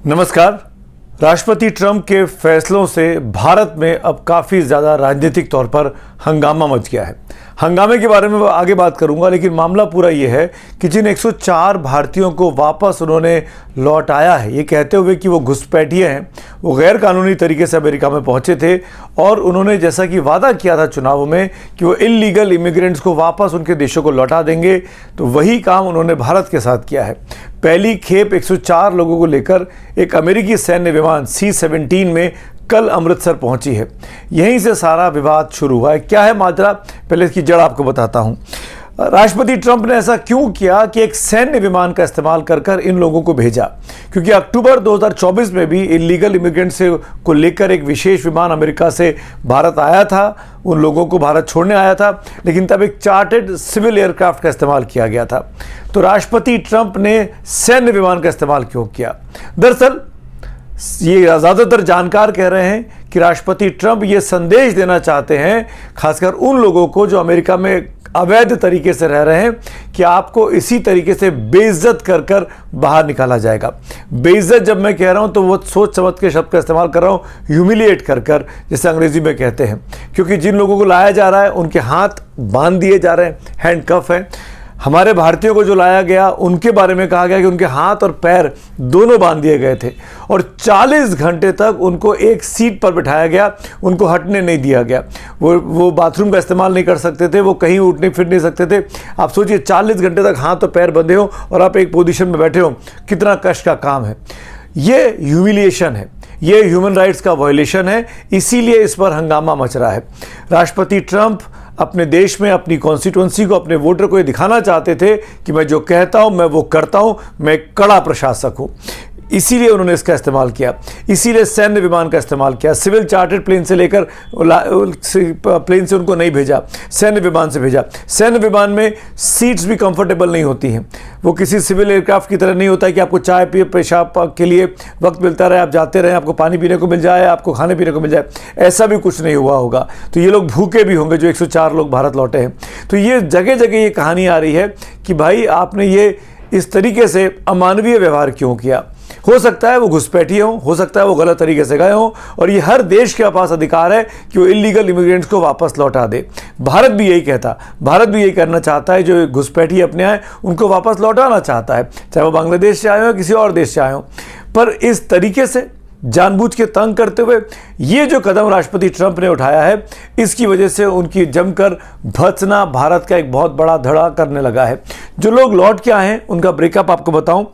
नमस्कार। राष्ट्रपति ट्रंप के फैसलों से भारत में अब काफ़ी ज़्यादा राजनीतिक तौर पर हंगामा मच गया है। हंगामे के बारे में आगे बात करूंगा, लेकिन मामला पूरा ये है कि जिन 104 भारतीयों को वापस उन्होंने लौटाया है, ये कहते हुए कि वो घुसपैठिए हैं, वो गैर कानूनी तरीके से अमेरिका में पहुंचे थे और उन्होंने जैसा कि वादा किया था चुनावों में कि वो इल्लीगल इमिग्रेंट्स को वापस उनके देशों को लौटा देंगे, तो वही काम उन्होंने भारत के साथ किया है। पहली खेप 104 लोगों को लेकर एक अमेरिकी सैन्य विमान C-17 में कल अमृतसर पहुंची है। यहीं से सारा विवाद शुरू हुआ है। क्या है माजरा, पहले इसकी जड़ आपको बताता हूं। राष्ट्रपति ट्रंप ने ऐसा क्यों किया कि एक सैन्य विमान का इस्तेमाल कर इन लोगों को भेजा? क्योंकि अक्टूबर 2024 में भी इलीगल इमिग्रेंट्स को लेकर एक विशेष विमान अमेरिका से भारत आया था, उन लोगों को भारत छोड़ने आया था, लेकिन तब एक चार्टर्ड सिविल एयरक्राफ्ट का इस्तेमाल किया गया था। तो राष्ट्रपति ट्रंप ने सैन्य विमान का इस्तेमाल क्यों किया? दरअसल ये ज़्यादातर जानकार कह रहे हैं कि राष्ट्रपति ट्रंप ये संदेश देना चाहते हैं, खासकर उन लोगों को जो अमेरिका में अवैध तरीके से रह रहे हैं, कि आपको इसी तरीके से बेइज्जत कर बाहर निकाला जाएगा। बेइज्जत जब मैं कह रहा हूं तो वो सोच समझ के शब्द का इस्तेमाल कर रहा हूं, ह्यूमिलिएट कर जिसे अंग्रेजी में कहते हैं। क्योंकि जिन लोगों को लाया जा रहा है उनके हाथ बांध दिए जा रहे हैं, हैंडकफ हैं। हमारे भारतीयों को जो लाया गया उनके बारे में कहा गया कि उनके हाथ और पैर दोनों बांध दिए गए थे और 40 घंटे तक उनको एक सीट पर बिठाया गया, उनको हटने नहीं दिया गया। वो बाथरूम का इस्तेमाल नहीं कर सकते थे, वो कहीं उठने फिर नहीं सकते थे। आप सोचिए 40 घंटे तक हाथ और पैर बंधे हो और आप एक पोजीशन में बैठे हो, कितना कष्ट का काम है। ये ह्यूमिलिएशन है, ये ह्यूमन राइट्स का वायलेशन है, इसीलिए इस पर हंगामा मच रहा है। राष्ट्रपति ट्रंप अपने देश में अपनी कॉन्स्टिट्यूंसी को, अपने वोटर को ये दिखाना चाहते थे कि मैं जो कहता हूं मैं वो करता हूं, मैं कड़ा प्रशासक हूं। इसीलिए उन्होंने इसका इस्तेमाल किया, इसीलिए सैन्य विमान का इस्तेमाल किया। सिविल चार्टर्ड प्लेन से लेकर प्लेन से उनको नहीं भेजा, सैन्य विमान से भेजा। सैन्य विमान में सीट्स भी कंफर्टेबल नहीं होती हैं। वो किसी सिविल एयरक्राफ्ट की तरह नहीं होता है कि आपको चाय पिए पेशाब के लिए वक्त मिलता रहे, आप जाते रहें, आपको पानी पीने को मिल जाए, आपको खाने पीने को मिल जाए। ऐसा भी कुछ नहीं हुआ होगा। तो ये लोग भूखे भी होंगे जो 104 लोग भारत लौटे हैं। तो ये जगह जगह ये कहानी आ रही है कि भाई आपने ये इस तरीके से अमानवीय व्यवहार क्यों किया? हो सकता है वो घुसपैठिए हो सकता है वो गलत तरीके से गए हों, और ये हर देश के पास अधिकार है कि वो इलीगल इमिग्रेंट्स को वापस लौटा दे। भारत भी यही कहता, भारत भी यही करना चाहता है। जो घुसपैठिए अपने आए उनको वापस लौटाना चाहता है, चाहे वो बांग्लादेश से आए हो किसी और देश से आए हो। पर इस तरीके से जानबूझ के तंग करते हुए ये जो कदम राष्ट्रपति ट्रंप ने उठाया है, इसकी वजह से उनकी जमकर भत्सना भारत का एक बहुत बड़ा धड़ा करने लगा है। जो लोग लौट के आए हैं उनका ब्रेकअप आपको बताऊं,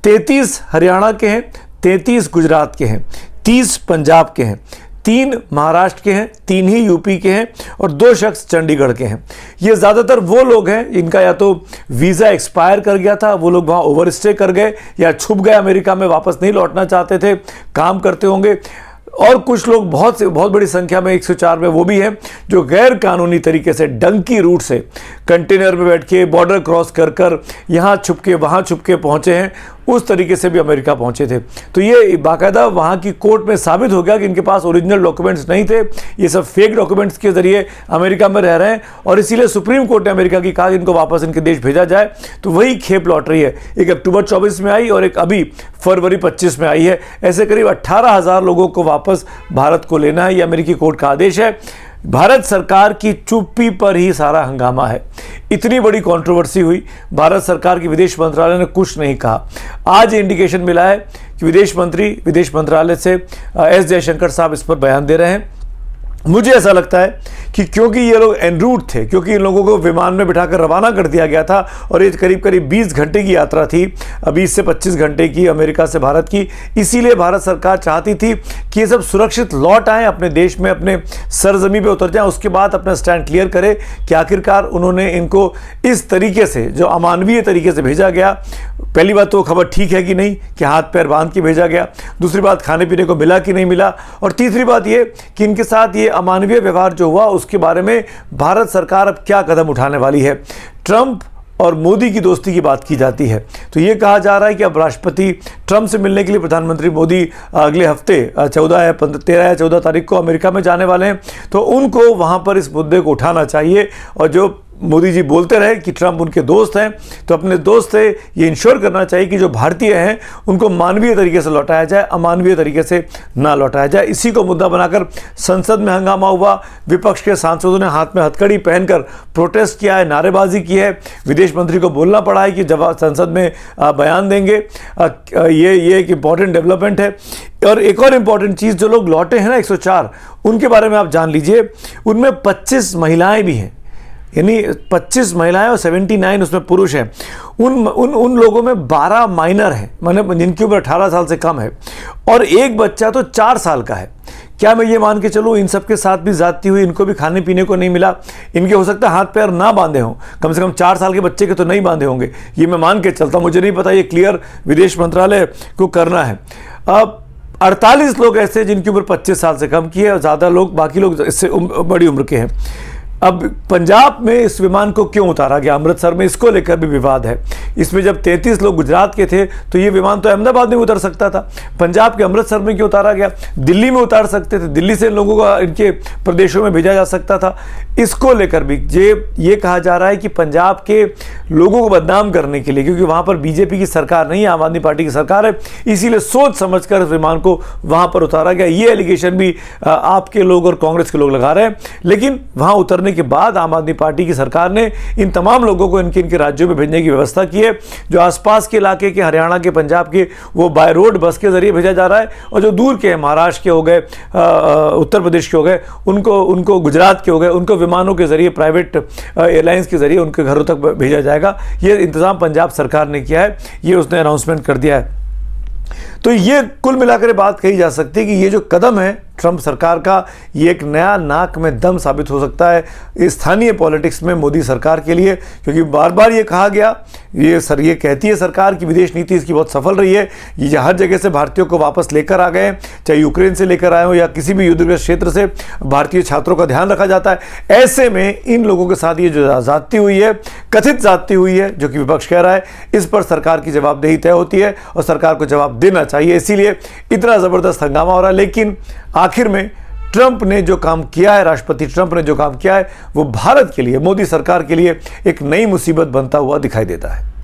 33 हरियाणा के हैं, 33 गुजरात के हैं, 30 पंजाब के हैं, 3 महाराष्ट्र के हैं, 3 ही यूपी के हैं और 2 शख्स चंडीगढ़ के हैं। ये ज़्यादातर वो लोग हैं इनका या तो वीज़ा एक्सपायर कर गया था, वो लोग वहाँ ओवर स्टे कर गए या छुप गए अमेरिका में, वापस नहीं लौटना चाहते थे, काम करते होंगे। और कुछ लोग बहुत बड़ी संख्या में 104 में वो भी हैं जो गैर कानूनी तरीके से डंकी रूट से कंटेनर में बैठ के बॉर्डर क्रॉस कर यहाँ छुप के वहाँ छुप के पहुँचे हैं, उस तरीके से भी अमेरिका पहुँचे थे। तो ये बाकायदा वहाँ की कोर्ट में साबित हो गया कि इनके पास ओरिजिनल डॉक्यूमेंट्स नहीं थे, ये सब फेक डॉक्यूमेंट्स के जरिए अमेरिका में रह रहे हैं, और इसीलिए सुप्रीम कोर्ट ने अमेरिका की कहा कि इनको वापस इनके देश भेजा जाए। तो वही खेप लौट रही है, एक अक्टूबर 24 में आई और एक अभी फरवरी 25 में आई है। ऐसे करीब 18,000 लोगों को वापस भारत को लेना है, ये अमेरिकी कोर्ट का आदेश है। भारत सरकार की चुप्पी पर ही सारा हंगामा है। इतनी बड़ी कंट्रोवर्सी हुई, भारत सरकार की विदेश मंत्रालय ने कुछ नहीं कहा। आज इंडिकेशन मिला है कि विदेश मंत्रालय से एस जयशंकर साहब इस पर बयान दे रहे हैं। मुझे ऐसा लगता है कि क्योंकि ये लोग एन रूट थे, क्योंकि इन लोगों को विमान में बिठाकर रवाना कर दिया गया था और ये करीब 20 घंटे की यात्रा थी, 20 से 25 घंटे की अमेरिका से भारत की, इसीलिए भारत सरकार चाहती थी कि ये सब सुरक्षित लौट आएँ, अपने देश में अपने सरजमी पे उतर जाएँ, उसके बाद अपना स्टैंड क्लियर करे कि आखिरकार उन्होंने इनको इस तरीके से, जो अमानवीय तरीके से भेजा गया। पहली बात तो खबर ठीक है कि नहीं, कि हाथ पैर बांध के भेजा गया। दूसरी बात, खाने पीने को मिला कि नहीं मिला। और तीसरी बात ये कि इनके साथ ये अमानवीय व्यवहार जो हुआ उसके बारे में भारत सरकार अब क्या कदम उठाने वाली है। ट्रंप और मोदी की दोस्ती की बात की जाती है, तो ये कहा जा रहा है कि अब राष्ट्रपति ट्रंप से मिलने के लिए प्रधानमंत्री मोदी अगले हफ्ते 13 या 14 तारीख को अमेरिका में जाने वाले हैं। तो उनको वहाँ पर इस मुद्दे को उठाना चाहिए और जो मोदी जी बोलते रहे कि ट्रंप उनके दोस्त हैं, तो अपने दोस्त से ये इंश्योर करना चाहिए कि जो भारतीय हैं उनको मानवीय तरीके से लौटाया जाए, अमानवीय तरीके से ना लौटाया जाए। इसी को मुद्दा बनाकर संसद में हंगामा हुआ। विपक्ष के सांसदों ने हाथ में हथकड़ी पहनकर प्रोटेस्ट किया है, नारेबाजी की है। विदेश मंत्री को बोलना पड़ा है कि जब संसद में बयान देंगे। ये एक इम्पॉर्टेंट डेवलपमेंट है। और एक और इम्पॉर्टेंट चीज़, जो लोग लौटे हैं ना 104, उनके बारे में आप जान लीजिए, उनमें 25 महिलाएं भी हैं, यानी 25 महिलाएं और 79 उसमें पुरुष हैं। उन लोगों में 12 माइनर हैं, माने जिनकी उम्र 18 साल से कम है, और एक बच्चा तो 4 साल का है। क्या मैं ये मान के चलूँ इन सब के साथ भी ज्यादती हुई, इनको भी खाने पीने को नहीं मिला, इनके हो सकता है हाथ पैर ना बांधे हों, कम से कम 4 साल के बच्चे के तो नहीं बांधे होंगे, ये मैं मान के चलता हूँ। मुझे नहीं पता, ये क्लियर विदेश मंत्रालय को करना है। अब 48 लोग ऐसे जिनकी उम्र 25 साल से कम की है, और ज़्यादा लोग, बाकी लोग इससे बड़ी उम्र के हैं। अब पंजाब में इस विमान को क्यों उतारा गया, अमृतसर में, इसको लेकर भी विवाद है। इसमें जब 33 लोग गुजरात के थे तो ये विमान तो अहमदाबाद में उतर सकता था, पंजाब के अमृतसर में क्यों उतारा गया? दिल्ली में उतार सकते थे, दिल्ली से लोगों को इनके प्रदेशों में भेजा जा सकता था। इसको लेकर भी ये कहा जा रहा है कि पंजाब के लोगों को बदनाम करने के लिए, क्योंकि वहाँ पर बीजेपी की सरकार नहीं है, आम आदमी पार्टी की सरकार है, इसीलिए सोच समझ कर इस विमान को वहाँ पर उतारा गया। ये एलिगेशन भी आपके लोग और कांग्रेस के लोग लगा रहे हैं। लेकिन वहाँ उतरने के बाद आम आदमी पार्टी की सरकार ने इन तमाम लोगों को इनके राज्यों में भेजने की व्यवस्था की है। जो आसपास के इलाके के, हरियाणा के, पंजाब के, वो बाय रोड बस के जरिए भेजा जा रहा है, और जो दूर के, महाराष्ट्र के हो गए, उत्तर प्रदेश के हो गए, उनको गुजरात के हो गए, उनको विमानों के जरिए, प्राइवेट एयरलाइंस के जरिए उनके घरों तक भेजा जाएगा। ये इंतजाम पंजाब सरकार ने किया है, ये उसने अनाउंसमेंट कर दिया है। तो ये कुल मिलाकर बात कही जा सकती है कि ये जो कदम है ट्रंप सरकार का, ये एक नया नाक में दम साबित हो सकता है स्थानीय पॉलिटिक्स में मोदी सरकार के लिए। क्योंकि बार बार ये कहा गया, ये कहती है सरकार कि विदेश नीति इसकी बहुत सफल रही है, ये हर जगह से भारतीयों को वापस लेकर आ गए, चाहे यूक्रेन से लेकर आए हो या किसी भी युद्धग्रस्त क्षेत्र से भारतीय छात्रों का ध्यान रखा जाता है। ऐसे में इन लोगों के साथ ये जो ज्यादती हुई है, कथित ज्यादती हुई है, जो कि विपक्ष कह रहा है, इस पर सरकार की जवाबदेही तय होती है और सरकार को जवाब देना चाहिए। इसीलिए इतना ज़बरदस्त हंगामा हो रहा है। लेकिन आखिर में ट्रंप ने जो काम किया है, राष्ट्रपति ट्रंप ने जो काम किया है, वो भारत के लिए, मोदी सरकार के लिए एक नई मुसीबत बनता हुआ दिखाई देता है।